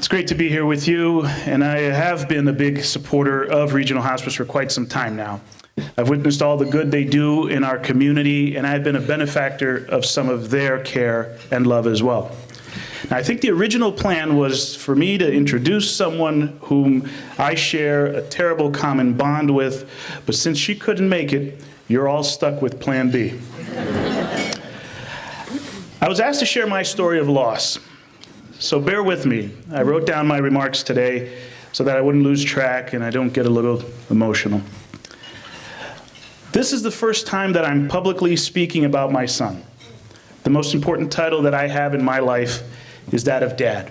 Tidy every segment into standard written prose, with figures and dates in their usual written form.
It's great to be here with you, and I have been a big supporter of Regional Hospice for quite some time now. I've witnessed all the good they do in our community, and I've been a benefactor of some of their care and love as well. Now, I think the original plan was for me to introduce someone whom I share a terrible common bond with, but since she couldn't make it, you're all stuck with Plan B. I was asked to share my story of loss, so bear with me. I wrote down my remarks today so that I wouldn't lose track and I don't get a little emotional. This is the first time that I'm publicly speaking about my son. The most important title that I have in my life is that of dad.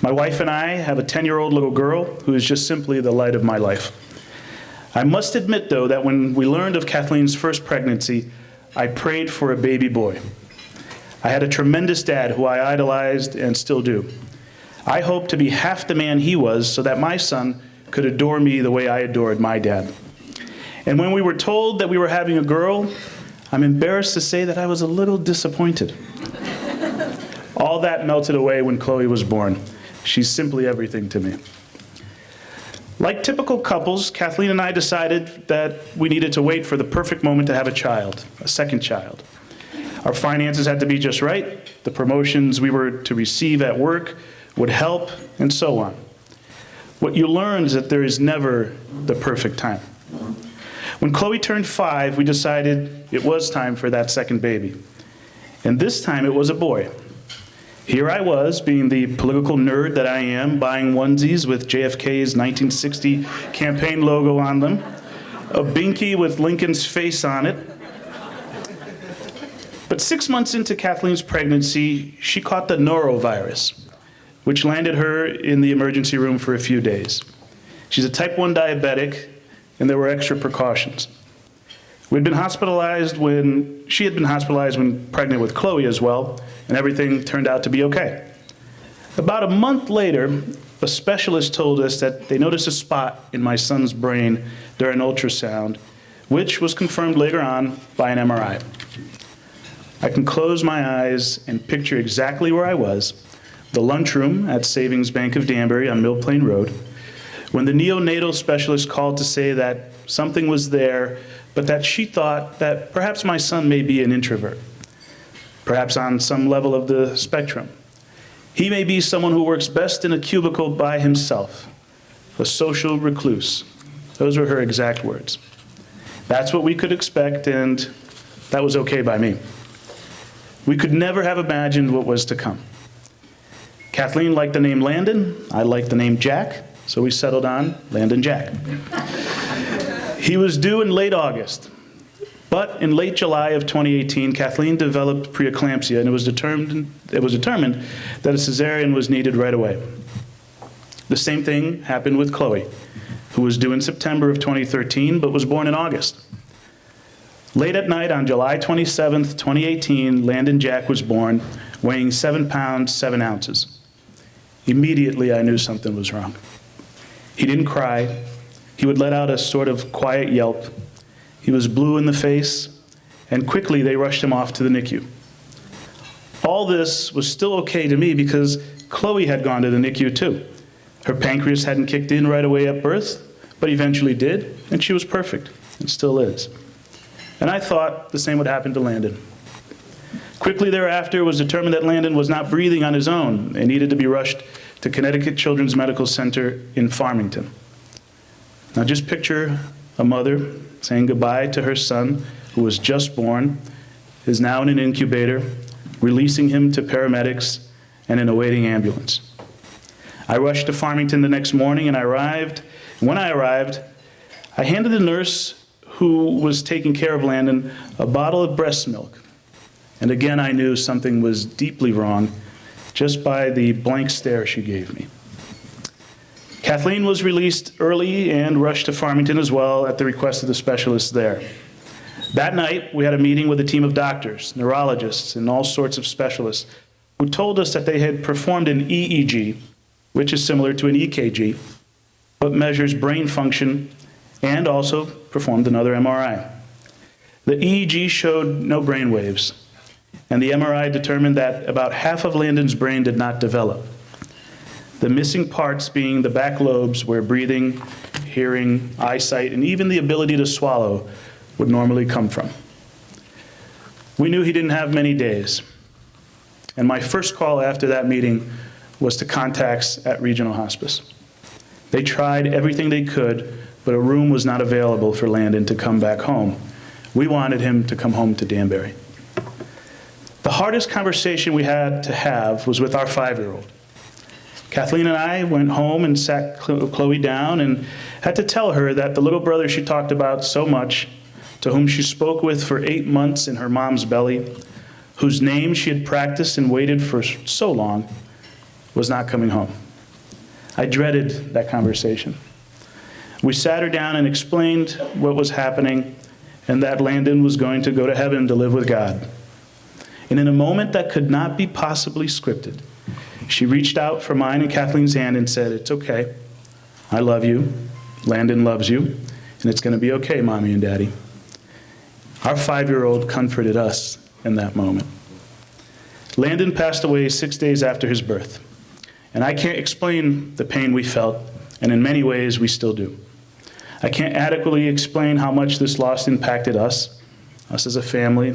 My wife and I have a 10-year-old little girl who is just simply the light of my life. I must admit, though, that when we learned of Kathleen's first pregnancy, I prayed for a baby boy. I had a tremendous dad who I idolized and still do. I hoped to be half the man he was so that my son could adore me the way I adored my dad. And when we were told that we were having a girl, I'm embarrassed to say that I was a little disappointed. All that melted away when Chloe was born. She's simply everything to me. Like typical couples, Kathleen and I decided that we needed to wait for the perfect moment to have a child, a second child. Our finances had to be just right, the promotions we were to receive at work would help, and so on. What you learn is that there is never the perfect time. When Chloe turned 5, we decided it was time for that second baby. And this time it was a boy. Here I was, being the political nerd that I am, buying onesies with JFK's 1960 campaign logo on them, a binky with Lincoln's face on it. But 6 months into Kathleen's pregnancy, she caught the norovirus, which landed her in the emergency room for a few days. She's a type 1 diabetic, and there were extra precautions. She had been hospitalized when pregnant with Chloe as well, and everything turned out to be okay. About a month later, a specialist told us that they noticed a spot in my son's brain during ultrasound, which was confirmed later on by an MRI. I can close my eyes and picture exactly where I was, the lunchroom at Savings Bank of Danbury on Mill Plain Road, when the neonatal specialist called to say that something was there, but that she thought that perhaps my son may be an introvert, perhaps on some level of the spectrum. He may be someone who works best in a cubicle by himself, a social recluse. Those were her exact words. That's what we could expect, and that was okay by me. We could never have imagined what was to come. Kathleen liked the name Landon, I liked the name Jack, so we settled on Landon Jack. He was due in late August, but in late July of 2018, Kathleen developed preeclampsia, and it was determined that a cesarean was needed right away. The same thing happened with Chloe, who was due in September of 2013, but was born in August. Late at night on July 27th, 2018, Landon Jack was born, weighing 7 pounds, 7 ounces. Immediately, I knew something was wrong. He didn't cry. He would let out a sort of quiet yelp. He was blue in the face, and quickly they rushed him off to the NICU. All this was still okay to me because Chloe had gone to the NICU too. Her pancreas hadn't kicked in right away at birth, but eventually did, and she was perfect, and still is. And I thought the same would happen to Landon. Quickly thereafter, it was determined that Landon was not breathing on his own and needed to be rushed to Connecticut Children's Medical Center in Farmington. Now just picture a mother saying goodbye to her son, who was just born, is now in an incubator, releasing him to paramedics and an awaiting ambulance. I rushed to Farmington the next morning and when I arrived, I handed the nurse who was taking care of Landon a bottle of breast milk. And again, I knew something was deeply wrong just by the blank stare she gave me. Kathleen was released early and rushed to Farmington as well at the request of the specialists there. That night, we had a meeting with a team of doctors, neurologists, and all sorts of specialists who told us that they had performed an EEG, which is similar to an EKG, but measures brain function, and also performed another MRI. The EEG showed no brain waves, and the MRI determined that about half of Landon's brain did not develop. the missing parts being the back lobes where breathing, hearing, eyesight, and even the ability to swallow would normally come from. We knew he didn't have many days, and my first call after that meeting was to contacts at Regional Hospice. They tried everything they could, but a room was not available for Landon to come back home. We wanted him to come home to Danbury. The hardest conversation we had to have was with our 5-year-old. Kathleen and I went home and sat Chloe down and had to tell her that the little brother she talked about so much, to whom she spoke with for 8 months in her mom's belly, whose name she had practiced and waited for so long, was not coming home. I dreaded that conversation. We sat her down and explained what was happening and that Landon was going to go to heaven to live with God. And in a moment that could not be possibly scripted, she reached out for mine and Kathleen's hand and said, "It's okay. I love you. Landon loves you. And it's going to be okay, Mommy and Daddy." Our 5-year-old comforted us in that moment. Landon passed away 6 days after his birth. And I can't explain the pain we felt, and in many ways we still do. I can't adequately explain how much this loss impacted us as a family,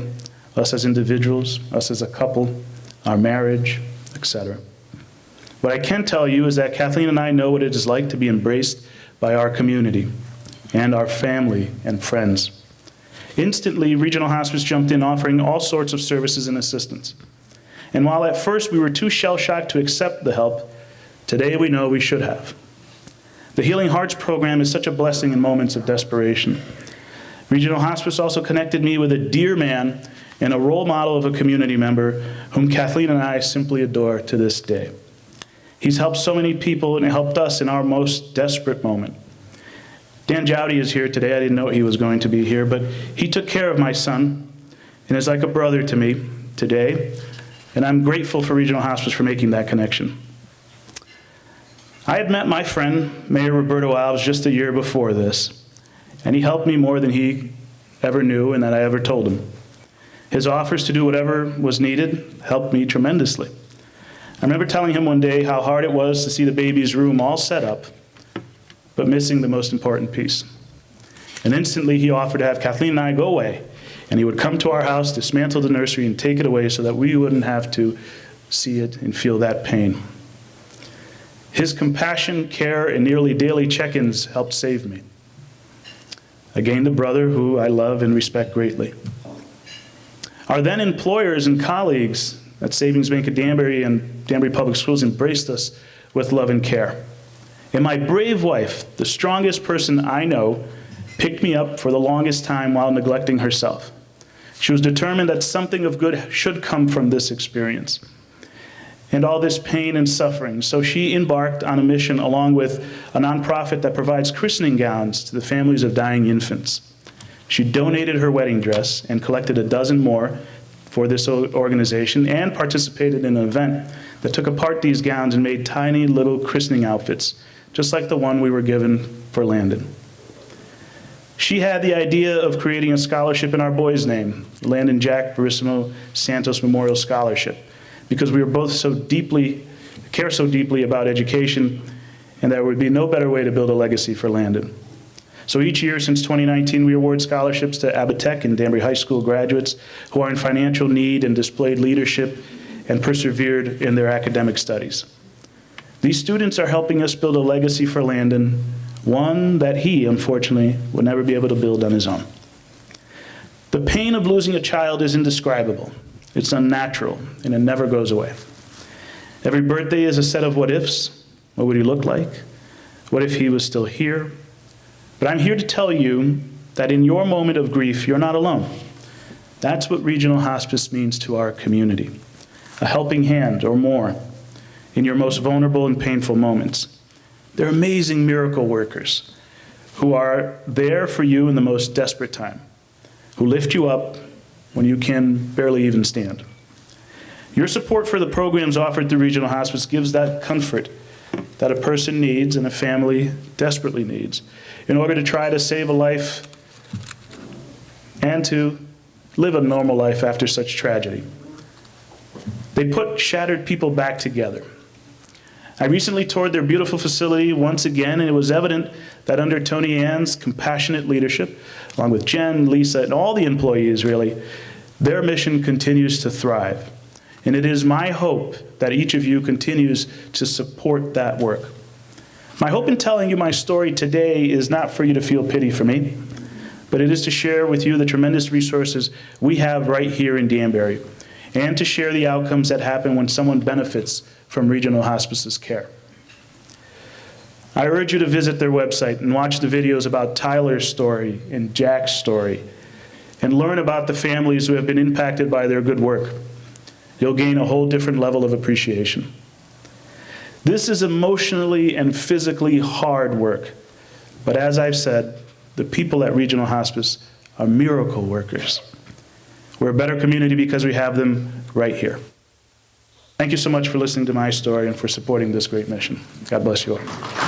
us as individuals, us as a couple, our marriage, etc. What I can tell you is that Kathleen and I know what it is like to be embraced by our community and our family and friends. Instantly, Regional Hospice jumped in, offering all sorts of services and assistance. And while at first we were too shell-shocked to accept the help, today we know we should have. The Healing Hearts program is such a blessing in moments of desperation. Regional Hospice also connected me with a dear man and a role model of a community member whom Kathleen and I simply adore to this day. He's helped so many people and helped us in our most desperate moment. Dan Jowdy is here today. I didn't know he was going to be here, but he took care of my son and is like a brother to me today, and I'm grateful for Regional Hospice for making that connection. I had met my friend, Mayor Roberto Alves, just a year before this, and he helped me more than he ever knew and that I ever told him. His offers to do whatever was needed helped me tremendously. I remember telling him one day how hard it was to see the baby's room all set up, but missing the most important piece. And instantly he offered to have Kathleen and I go away, and he would come to our house, dismantle the nursery, and take it away so that we wouldn't have to see it and feel that pain. His compassion, care, and nearly daily check-ins helped save me. I gained a brother who I love and respect greatly. Our then employers and colleagues at Savings Bank of Danbury and Danbury Public Schools embraced us with love and care. And my brave wife, the strongest person I know, picked me up for the longest time while neglecting herself. She was determined that something of good should come from this experience and all this pain and suffering. So she embarked on a mission along with a nonprofit that provides christening gowns to the families of dying infants. She donated her wedding dress and collected a dozen more for this organization and participated in an event that took apart these gowns and made tiny little christening outfits, just like the one we were given for Landon. She had the idea of creating a scholarship in our boy's name, Landon Jack Verissimo Santos Memorial Scholarship, because we were both care so deeply about education, and there would be no better way to build a legacy for Landon. So each year since 2019, we award scholarships to Abatech and Danbury High School graduates who are in financial need and displayed leadership and persevered in their academic studies. These students are helping us build a legacy for Landon, one that he, unfortunately, would never be able to build on his own. The pain of losing a child is indescribable. It's unnatural, and it never goes away. Every birthday is a set of what-ifs. What would he look like? What if he was still here? But I'm here to tell you that in your moment of grief, you're not alone. That's what Regional Hospice means to our community. A helping hand or more in your most vulnerable and painful moments. They're amazing miracle workers who are there for you in the most desperate time, who lift you up when you can barely even stand. Your support for the programs offered through Regional Hospice gives that comfort that a person needs and a family desperately needs in order to try to save a life and to live a normal life after such tragedy. They put shattered people back together. I recently toured their beautiful facility once again, and it was evident that under Tony Ann's compassionate leadership, along with Jen, Lisa, and all the employees really, their mission continues to thrive. And it is my hope that each of you continues to support that work. My hope in telling you my story today is not for you to feel pity for me, but it is to share with you the tremendous resources we have right here in Danbury, and to share the outcomes that happen when someone benefits from Regional Hospice's care. I urge you to visit their website and watch the videos about Tyler's story and Jack's story, and learn about the families who have been impacted by their good work. You'll gain a whole different level of appreciation. This is emotionally and physically hard work, but as I've said, the people at Regional Hospice are miracle workers. We're a better community because we have them right here. Thank you so much for listening to my story and for supporting this great mission. God bless you all.